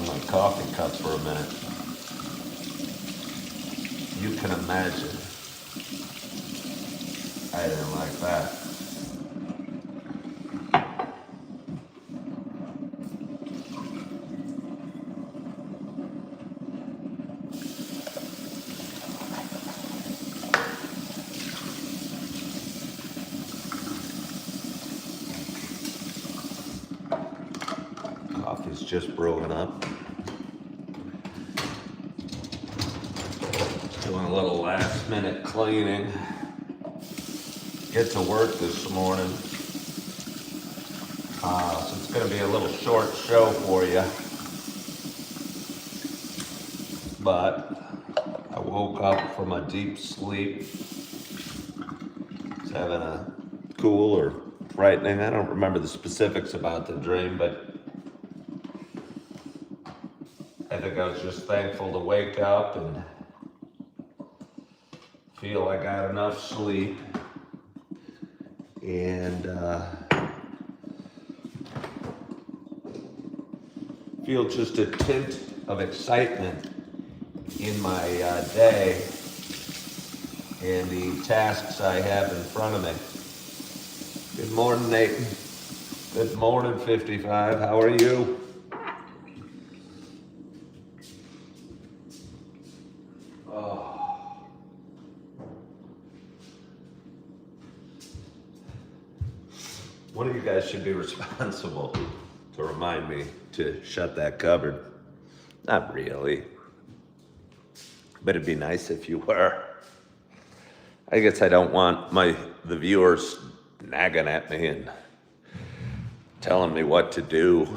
on my coffee cup for a minute. You can imagine I didn't like that. Coffee's just brewing up. Doing a little last minute cleaning. Get to work this morning. So it's going to be a little short show for you. But I woke up from a deep sleep. I was having a cool or frightening, I don't remember the specifics about the dream, but I think I was just thankful to wake up and feel I got enough sleep. And feel just a tint of excitement in my day and the tasks I have in front of me. Good morning, Nathan. Good morning, 55. How are you? Oh. One of you guys should be responsible to remind me to shut that cupboard. Not really. But it'd be nice if you were. I guess I don't want the viewers nagging at me and telling me what to do.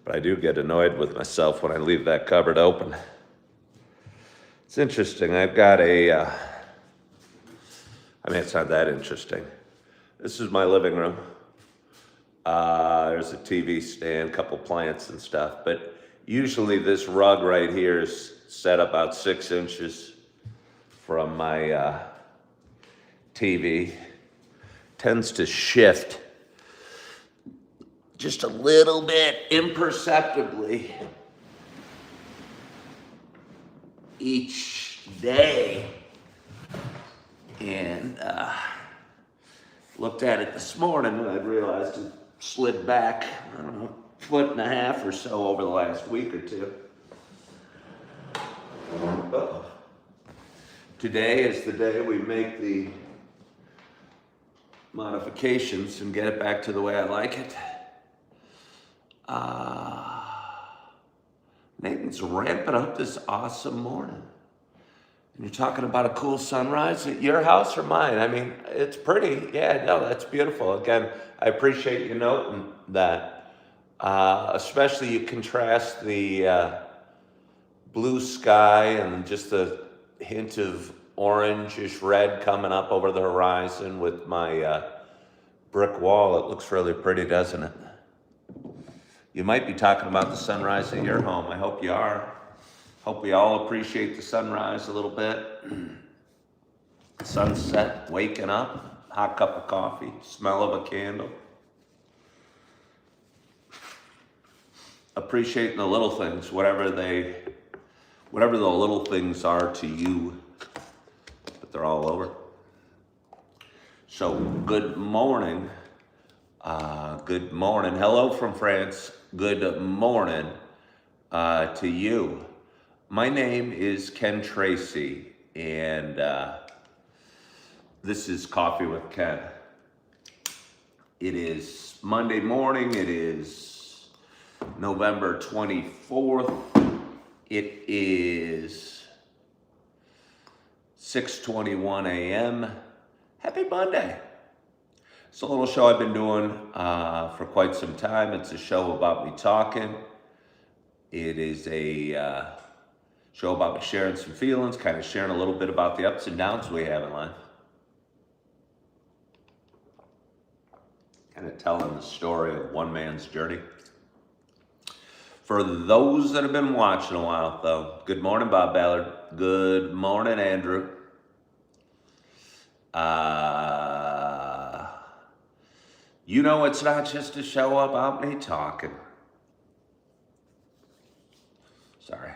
But I do get annoyed with myself when I leave that cupboard open. It's interesting. I've got it's not that interesting. This is my living room. There's a TV stand, a couple plants and stuff, but usually this rug right here is set about 6 inches from my TV. Tends to shift just a little bit imperceptibly each day. And looked at it this morning and I realized it slid back, I don't know, 1.5 feet or so over the last week or two. Uh-oh. Today is the day we make the modifications and get it back to the way I like it. Nathan's ramping up this awesome morning. And you're talking about a cool sunrise at your house or mine? I mean, it's pretty. Yeah, no, that's beautiful. Again, I appreciate you noting that. Especially you contrast the blue sky and just the hint of orangish red coming up over the horizon with my brick wall. It looks really pretty, doesn't it? You might be talking about the sunrise at your home. I hope you are. Hope we all appreciate the sunrise a little bit. Sunset, waking up, hot cup of coffee, smell of a candle. Appreciating the little things, whatever the little things are to you, but they're all over. So good morning. Good morning. Hello from France. Good morning to you. My name is Ken Tracy, and this is Coffee with Ken. It is Monday morning. It is November 24th. It is 6:21 a.m. Happy Monday. It's a little show I've been doing for quite some time. It's a show about me talking. It is a show about me sharing some feelings, kind of sharing a little bit about the ups and downs we have in life. Kind of telling the story of one man's journey. For those that have been watching a while, though, good morning, Bob Ballard. Good morning, Andrew. You know, it's not just a show about me talking. Sorry.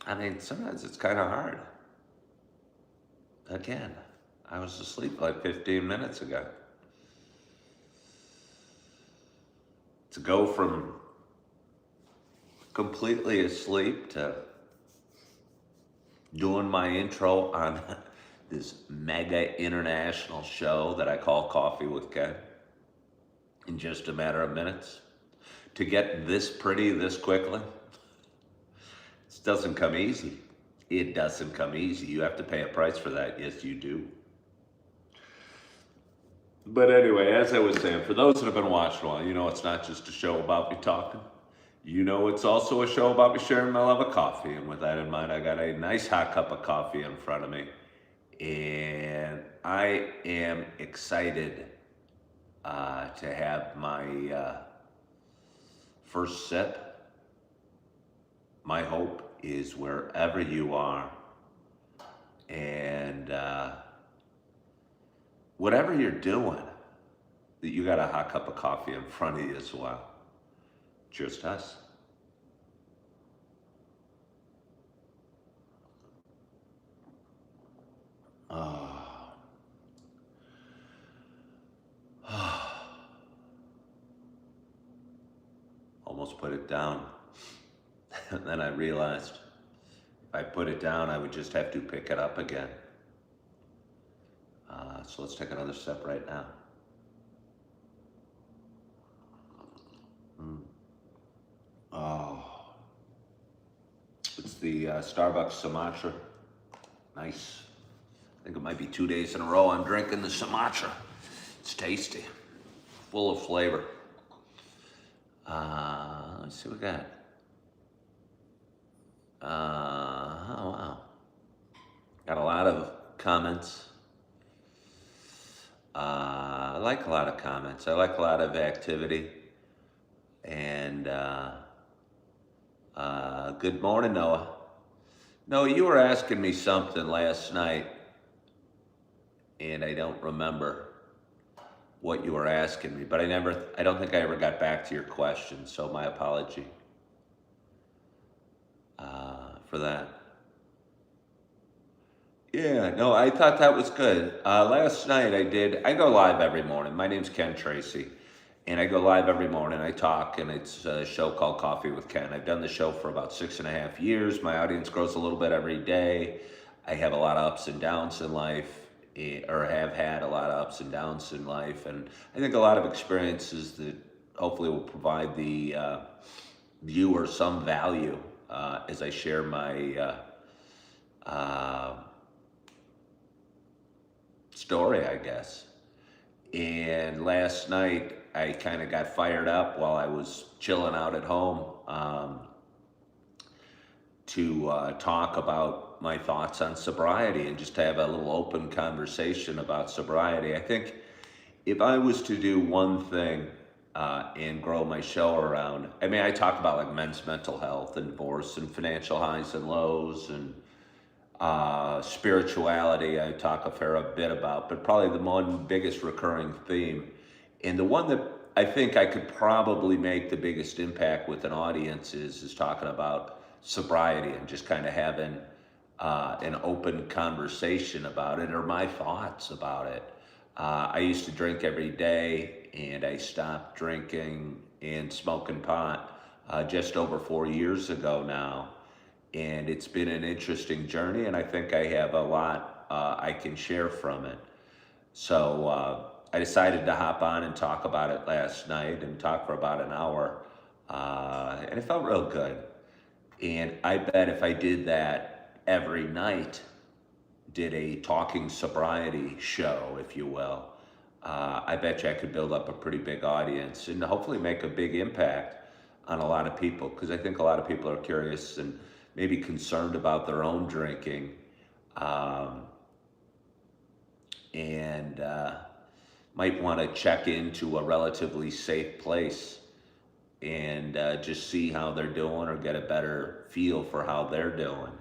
I mean, sometimes it's kind of hard. Again, I was asleep like 15 minutes ago. To go from completely asleep to doing my intro on this mega international show that I call Coffee with Ken in just a matter of minutes. To get this pretty this quickly, it doesn't come easy. It doesn't come easy. You have to pay a price for that. Yes, you do. But anyway, as I was saying, for those that have been watching a while, you know it's not just a show about me talking. You know it's also a show about me sharing my love of coffee. And with that in mind, I got a nice hot cup of coffee in front of me. And I am excited to have my first sip. My hope is wherever you are and whatever you're doing, that you got a hot cup of coffee in front of you as well. Cheers to us. Almost put it down. And then I realized if I put it down, I would just have to pick it up again. So let's take another sip right now. Oh, it's the Starbucks Sumatra. Nice. I think it might be 2 days in a row I'm drinking the Sumatra. It's tasty, full of flavor. Let's see what we got. Oh wow. Got a lot of comments. I like a lot of comments. I like a lot of activity. And good morning, Noah. Noah, you were asking me something last night, and I don't remember what you were asking me, but I don't think I ever got back to your question, so my apology for that. Yeah, no, I thought that was good. Last night I go live every morning. My name's Ken Tracy, and I go live every morning. I talk, and it's a show called Coffee with Ken. I've done the show for about 6.5 years. My audience grows a little bit every day. I have a lot of ups and downs in life, or have had a lot of ups and downs in life, and I think a lot of experiences that hopefully will provide the viewer some value as I share my story, I guess. And last night I kind of got fired up while I was chilling out at home to talk about my thoughts on sobriety and just to have a little open conversation about sobriety. I think if I was to do one thing and grow my show around, I mean, I talk about like men's mental health and divorce and financial highs and lows and spirituality I talk a fair bit about, but probably the one biggest recurring theme, and the one that I think I could probably make the biggest impact with an audience is talking about sobriety and just kind of having an open conversation about it or my thoughts about it. I used to drink every day, and I stopped drinking and smoking pot just over 4 years ago now. And it's been an interesting journey, and I think I have a lot I can share from it. So I decided to hop on and talk about it last night and talk for about an hour, and it felt real good. And I bet if I did that every night, did a talking sobriety show, if you will, I bet you I could build up a pretty big audience and hopefully make a big impact on a lot of people, because I think a lot of people are curious and maybe concerned about their own drinking, and might want to check into a relatively safe place and just see how they're doing or get a better feel for how they're doing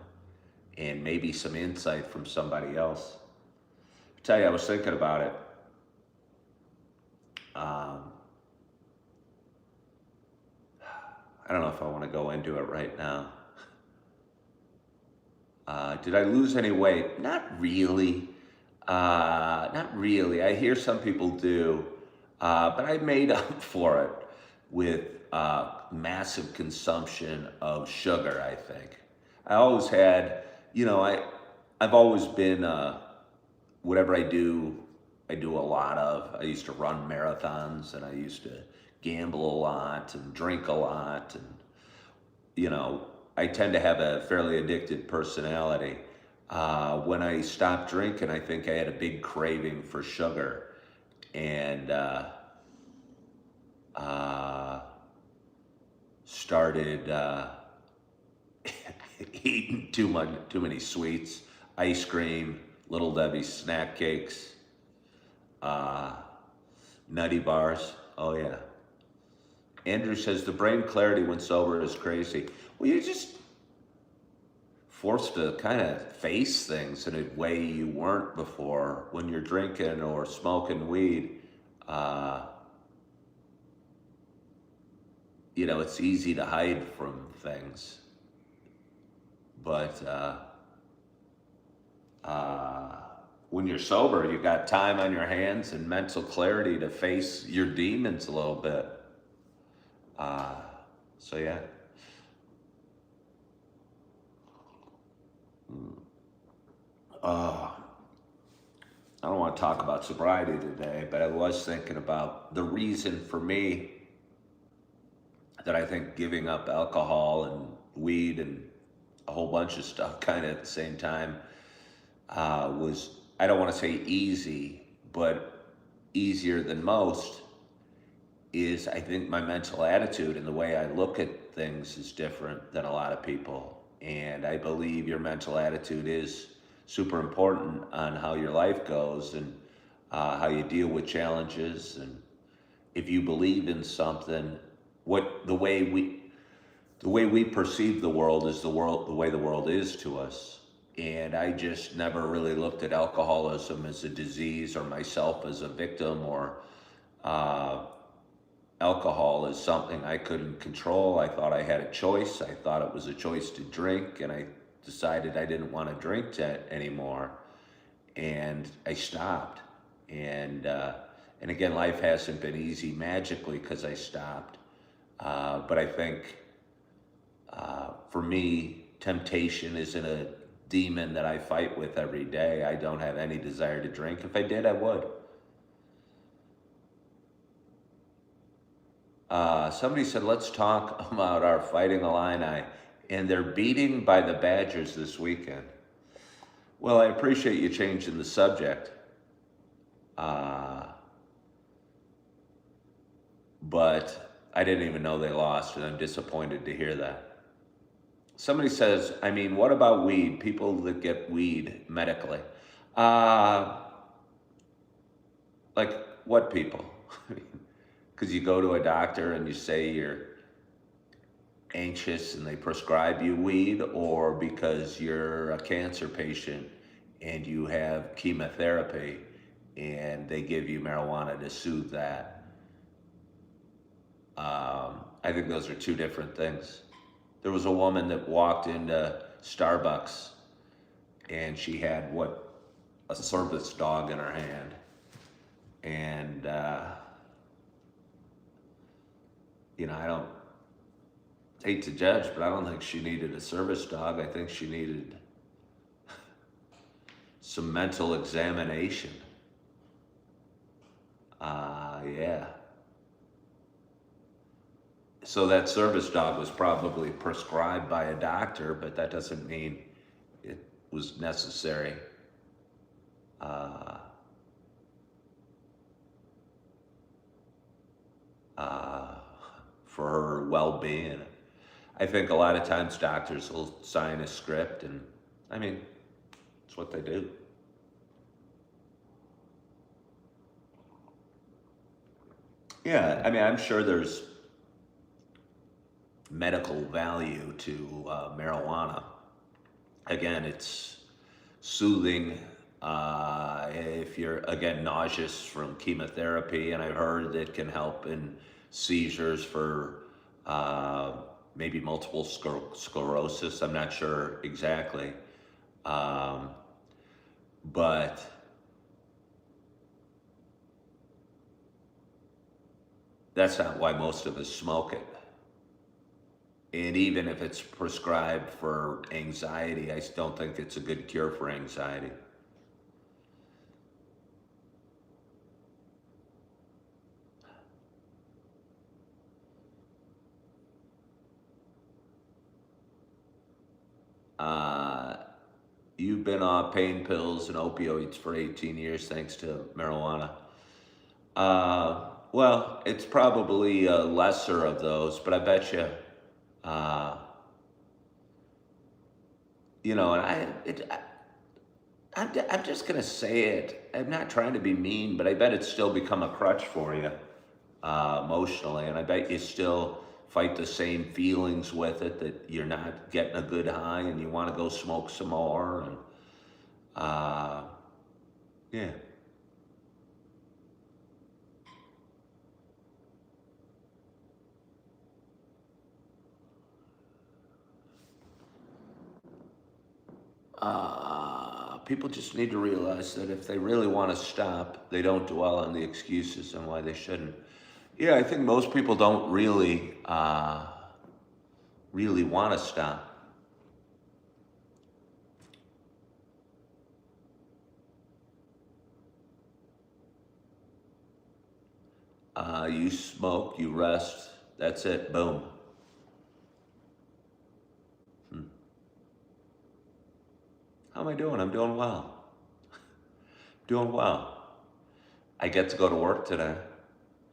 and maybe some insight from somebody else. I tell you, I was thinking about it. I don't know if I want to go into it right now. Did I lose any weight? Not really. Not really. I hear some people do, but I made up for it with massive consumption of sugar, I think. I always had, I've always been, whatever I do a lot of. I used to run marathons and I used to gamble a lot and drink a lot. And, I tend to have a fairly addicted personality. When I stopped drinking, I think I had a big craving for sugar and uh, started eating too many sweets, ice cream, Little Debbie snack cakes, uh, nutty bars. Oh yeah. Andrew says the brain clarity when sober is crazy. Well, you're just forced to kind of face things in a way you weren't before. When you're drinking or smoking weed, uh, it's easy to hide from things. But when you're sober, you've got time on your hands and mental clarity to face your demons a little bit. So yeah. I don't want to talk about sobriety today, but I was thinking about the reason for me that I think giving up alcohol and weed and a whole bunch of stuff kind of at the same time was, I don't want to say easy, but easier than most, is I think my mental attitude and the way I look at things is different than a lot of people. And I believe your mental attitude is super important on how your life goes and how you deal with challenges. And if you believe in something, the way we perceive the world is the way the world is to us. And I just never really looked at alcoholism as a disease or myself as a victim or alcohol as something I couldn't control. I thought I had a choice. I thought it was a choice to drink, and I decided I didn't want to drink that anymore, and I stopped. And again, life hasn't been easy magically because I stopped. But I think for me, temptation isn't a demon that I fight with every day. I don't have any desire to drink. If I did, I would. Somebody said, let's talk about our Fighting Illini, and they're beating by the Badgers this weekend. Well, I appreciate you changing the subject. But I didn't even know they lost, and I'm disappointed to hear that. Somebody says, what about weed? People that get weed medically. Like what people? Because you go to a doctor and you say you're anxious and they prescribe you weed, or because you're a cancer patient and you have chemotherapy and they give you marijuana to soothe that. I think those are two different things. There was a woman that walked into Starbucks and she had a service dog in her hand. And, I don't hate to judge, but I don't think she needed a service dog. I think she needed some mental examination. Yeah. So that service dog was probably prescribed by a doctor, but that doesn't mean it was necessary. For her well-being. I think a lot of times doctors will sign a script, and it's what they do. Yeah, I'm sure there's medical value to marijuana. Again, it's soothing if you're, again, nauseous from chemotherapy, and I've heard it can help in seizures for maybe multiple sclerosis. I'm not sure exactly. Um, but that's not why most of us smoke it. And even if it's prescribed for anxiety, I don't think it's a good cure for anxiety. Uh, you've been on pain pills and opioids for 18 years thanks to marijuana. Well, it's probably a lesser of those, but I bet you, uh, and I'm just gonna say it. I'm not trying to be mean, but I bet it's still become a crutch for you, emotionally, and I bet you still fight the same feelings with it, that you're not getting a good high and you want to go smoke some more, and uh, yeah. People just need to realize that if they really want to stop, they don't dwell on the excuses and why they shouldn't. Yeah, I think most people don't really want to stop. You smoke, you rest, that's it, boom. Hmm. How am I doing? I'm doing well. Doing well. I get to go to work today.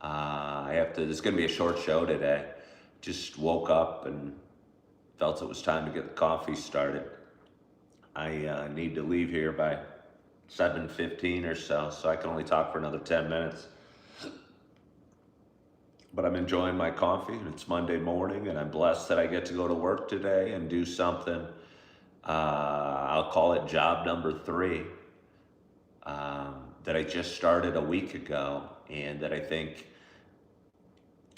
I have to, there's going to be a short show today. Just woke up and felt it was time to get the coffee started. I need to leave here by 7:15 or so I can only talk for another 10 minutes. But I'm enjoying my coffee, and it's Monday morning, and I'm blessed that I get to go to work today and do something. I'll call it job number 3, that I just started a week ago, and that I think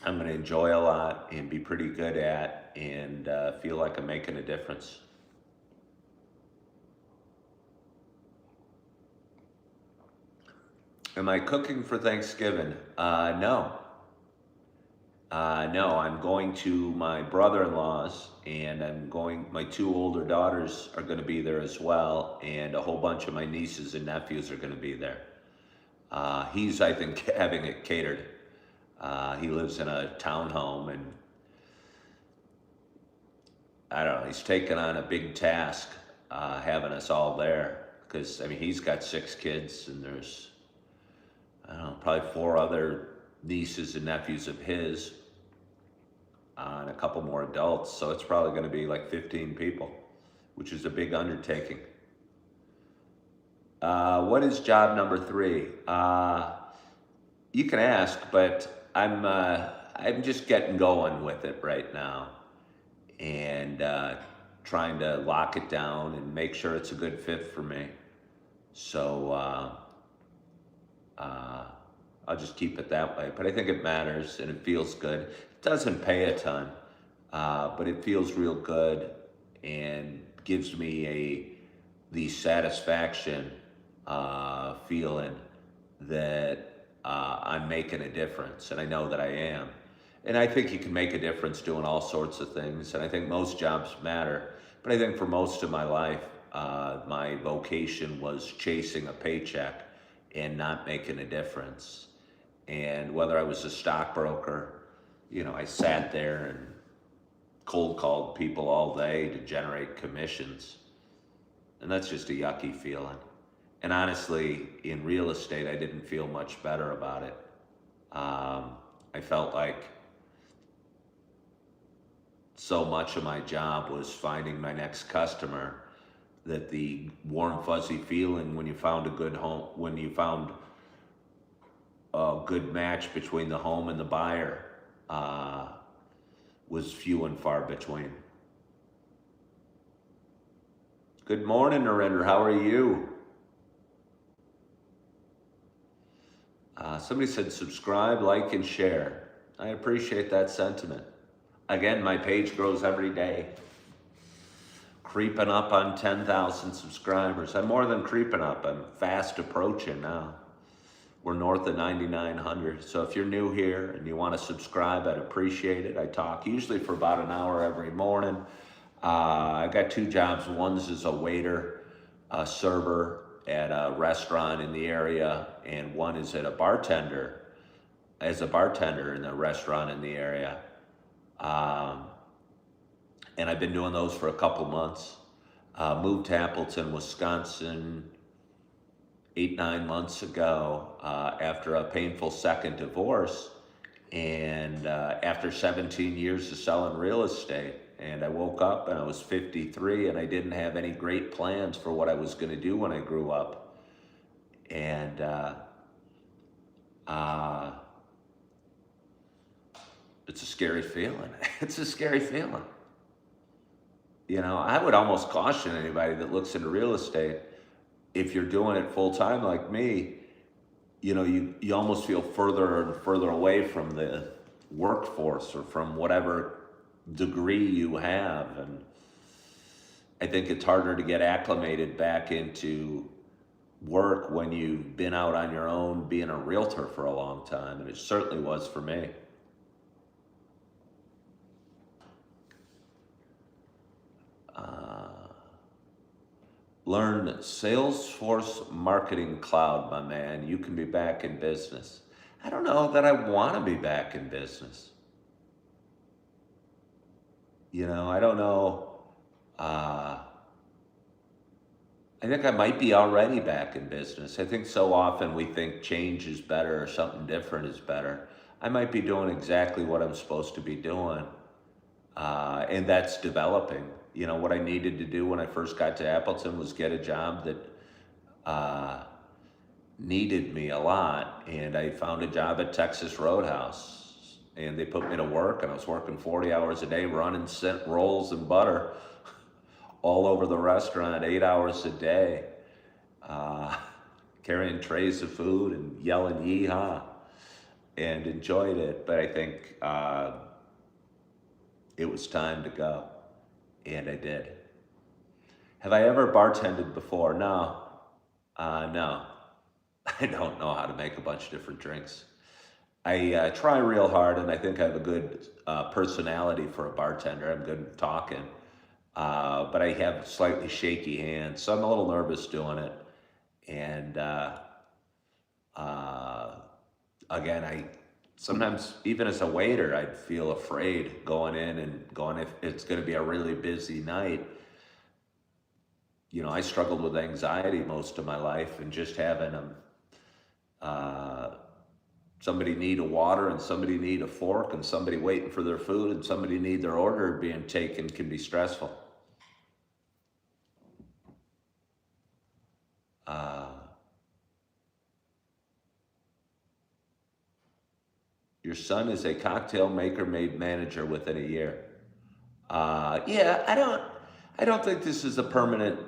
I'm going to enjoy a lot and be pretty good at, and feel like I'm making a difference. Am I cooking for Thanksgiving? No. No, I'm going to my brother-in-law's, and my 2 older daughters are going to be there as well, and a whole bunch of my nieces and nephews are going to be there. He's, I think, having it catered. He lives in a townhome, and I don't know, he's taken on a big task, having us all there, because, I mean, he's got 6 kids, and there's, I don't know, probably 4 other nieces and nephews of his, and a couple more adults. So it's probably going to be like 15 people, which is a big undertaking. What is job number 3? You can ask, but I'm just getting going with it right now, and trying to lock it down and make sure it's a good fit for me. So I'll just keep it that way. But I think it matters, and it feels good. It doesn't pay a ton, but it feels real good, and gives me the satisfaction feeling that I'm making a difference, and I know that I am. And I think you can make a difference doing all sorts of things, and I think most jobs matter. But I think for most of my life, my vocation was chasing a paycheck and not making a difference. And whether I was a stockbroker, I sat there and cold called people all day to generate commissions. And that's just a yucky feeling. And honestly, in real estate, I didn't feel much better about it. I felt like so much of my job was finding my next customer, that the warm, fuzzy feeling when you found a good home, when you found a good match between the home and the buyer, was few and far between. Good morning, Narendra. How are you? Somebody said subscribe, like, and share. I appreciate that sentiment. Again, my page grows every day. Creeping up on 10,000 subscribers. I'm more than creeping up, I'm fast approaching now. We're north of 9,900. So if you're new here and you want to subscribe, I'd appreciate it. I talk usually for about an hour every morning. I got two jobs. One's as a waiter, a server at a restaurant in the area, and one is as a bartender in a restaurant in the area. Um, and I've been doing those for a couple months. Moved to Appleton, Wisconsin 8-9 months ago after a painful second divorce, and after 17 years of selling real estate. And I woke up and I was 53 and I didn't have any great plans for what I was going to do when I grew up. And it's a scary feeling. It's a scary feeling. You know, I would almost caution anybody that looks into real estate, if you're doing it full time like me, you know, you almost feel further and further away from the workforce or from whatever degree you have. And I think it's harder to get acclimated back into work when you've been out on your own being a realtor for a long time. And it certainly was for me. Learn Salesforce Marketing Cloud, my man. You can be back in business. I don't know that I want to be back in business. You know, I don't know. I think I might be already back in business. I think so often we think change is better or something different is better. I might be doing exactly what I'm supposed to be doing. And that's developing. You know, what I needed to do when I first got to Appleton was get a job that needed me a lot. And I found a job at Texas Roadhouse. And they put me to work, and I was working 40 hours a day, running cent rolls and butter all over the restaurant, 8 hours a day, carrying trays of food and yelling yeehaw, and enjoyed it. But I think it was time to go, and I did. Have I ever bartended before? No. No. I don't know how to make a bunch of different drinks. I try real hard, and I think I have a good personality for a bartender. I'm good at talking, but I have slightly shaky hands, so I'm a little nervous doing it. And again, I sometimes, even as a waiter, I'd feel afraid going in and going, if it's going to be a really busy night. You know, I struggled with anxiety most of my life, and just having somebody need a water and somebody need a fork and somebody waiting for their food and somebody need their order being taken can be stressful. Your son is a cocktail maker made manager within a year. Yeah, I don't think this is a permanent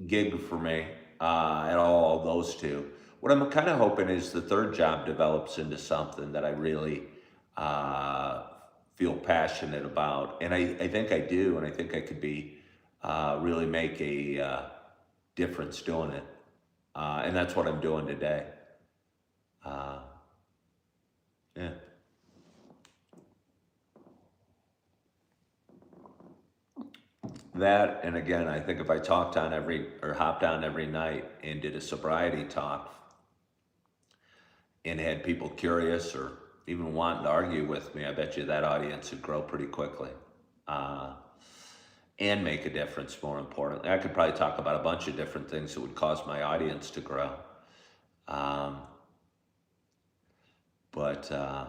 gig for me at all, those two. What I'm kind of hoping is the third job develops into something that I really feel passionate about. And I think I do, and I think I could be really make a difference doing it. And that's what I'm doing today. Yeah. That, and again, I think if I hopped on every night and did a sobriety talk and had people curious or even wanting to argue with me, I bet you that audience would grow pretty quickly and make a difference, more importantly. I could probably talk about a bunch of different things that would cause my audience to grow. But I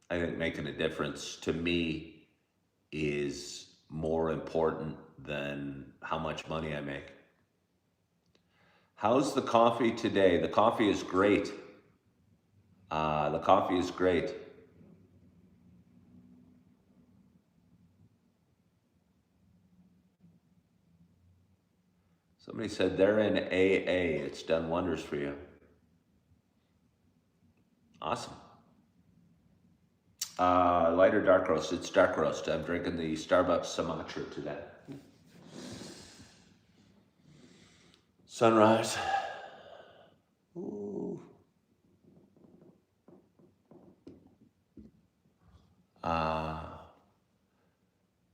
think making a difference to me is more important than how much money I make. How's the coffee today? The coffee is great. The coffee is great. Somebody said they're in AA. It's done wonders for you. Awesome. Light or dark roast? It's dark roast. I'm drinking the Starbucks Sumatra today. Sunrise. Ooh.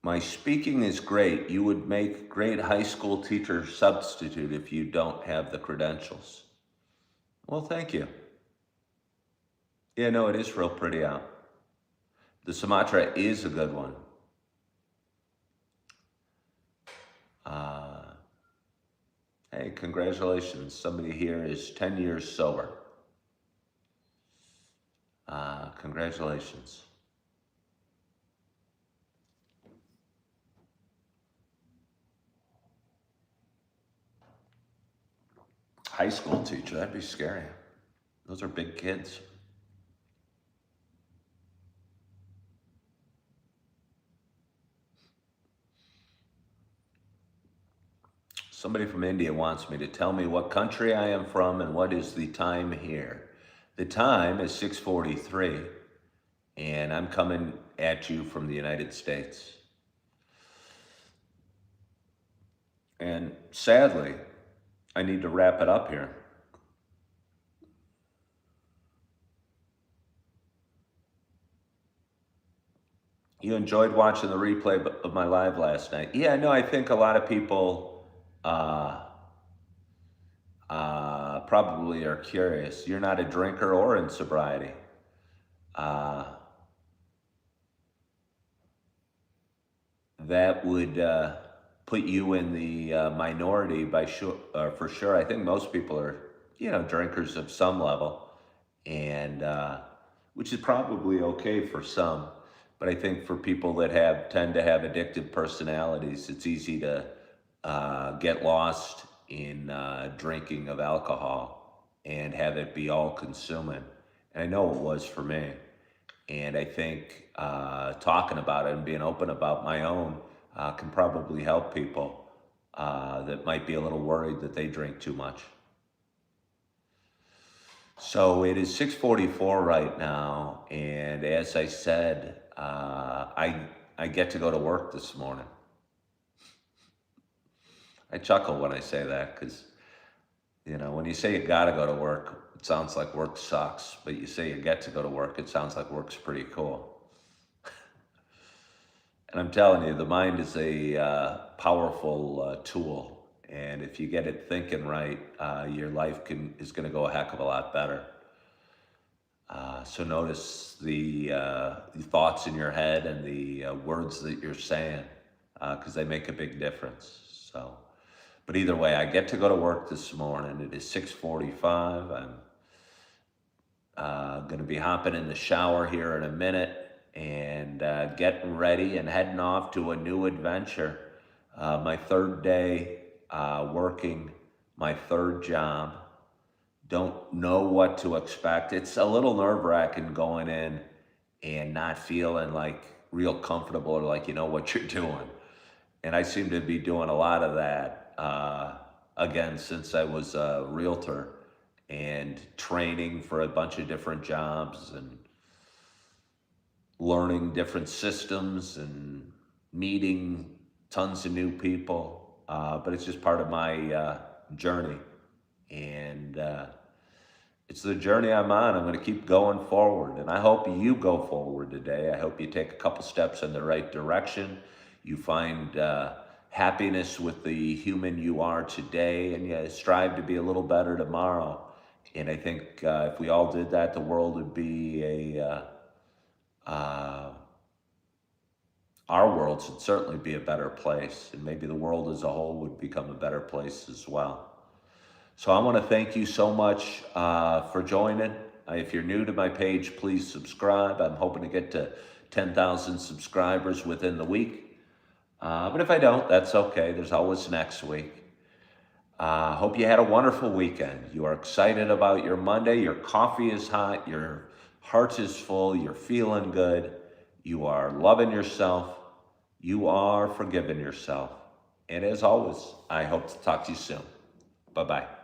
My speaking is great. You would make great high school teacher substitute if you don't have the credentials. Well, thank you. Yeah, no, it is real pretty out. The Sumatra is a good one. Hey, congratulations. Somebody here is 10 years sober. Congratulations. High school teacher, that'd be scary. Those are big kids. Somebody from India wants me to tell me what country I am from and what is the time here. The time is 6:43, and I'm coming at you from the United States. And sadly, I need to wrap it up here. You enjoyed watching the replay of my live last night. Yeah, no, I think a lot of people probably are curious. You're not a drinker or in sobriety. That would put you in the minority for sure. I think most people are, drinkers of some level, and which is probably okay for some. But I think for people that tend to have addictive personalities, it's easy to get lost in drinking of alcohol and have it be all consuming. And I know it was for me. And I think talking about it and being open about my own can probably help people that might be a little worried that they drink too much. So it is 6:44 right now, and as I said, I get to go to work this morning. I chuckle when I say that because, when you say you gotta go to work, it sounds like work sucks. But you say you get to go to work, it sounds like work's pretty cool. And I'm telling you, the mind is a powerful tool. And if you get it thinking right, your life is going to go a heck of a lot better. So notice the thoughts in your head and the words that you're saying, because they make a big difference. But either way, I get to go to work this morning. It is 6:45. I'm going to be hopping in the shower here in a minute and getting ready and heading off to a new adventure. My third day working my third job. Don't know what to expect. It's a little nerve-wracking going in and not feeling like real comfortable or like you know what you're doing. And I seem to be doing a lot of that again since I was a realtor and training for a bunch of different jobs and learning different systems and meeting tons of new people. But it's just part of my journey. And it's the journey I'm on. I'm going to keep going forward. And I hope you go forward today. I hope you take a couple steps in the right direction. You find happiness with the human you are today, and you strive to be a little better tomorrow. And I think if we all did that, the world would be our world should certainly be a better place. And maybe the world as a whole would become a better place as well. So I want to thank you so much for joining. If you're new to my page, please subscribe. I'm hoping to get to 10,000 subscribers within the week. But if I don't, that's okay. There's always next week. Hope you had a wonderful weekend. You are excited about your Monday. Your coffee is hot. Your heart is full. You're feeling good. You are loving yourself. You are forgiving yourself. And as always, I hope to talk to you soon. Bye-bye.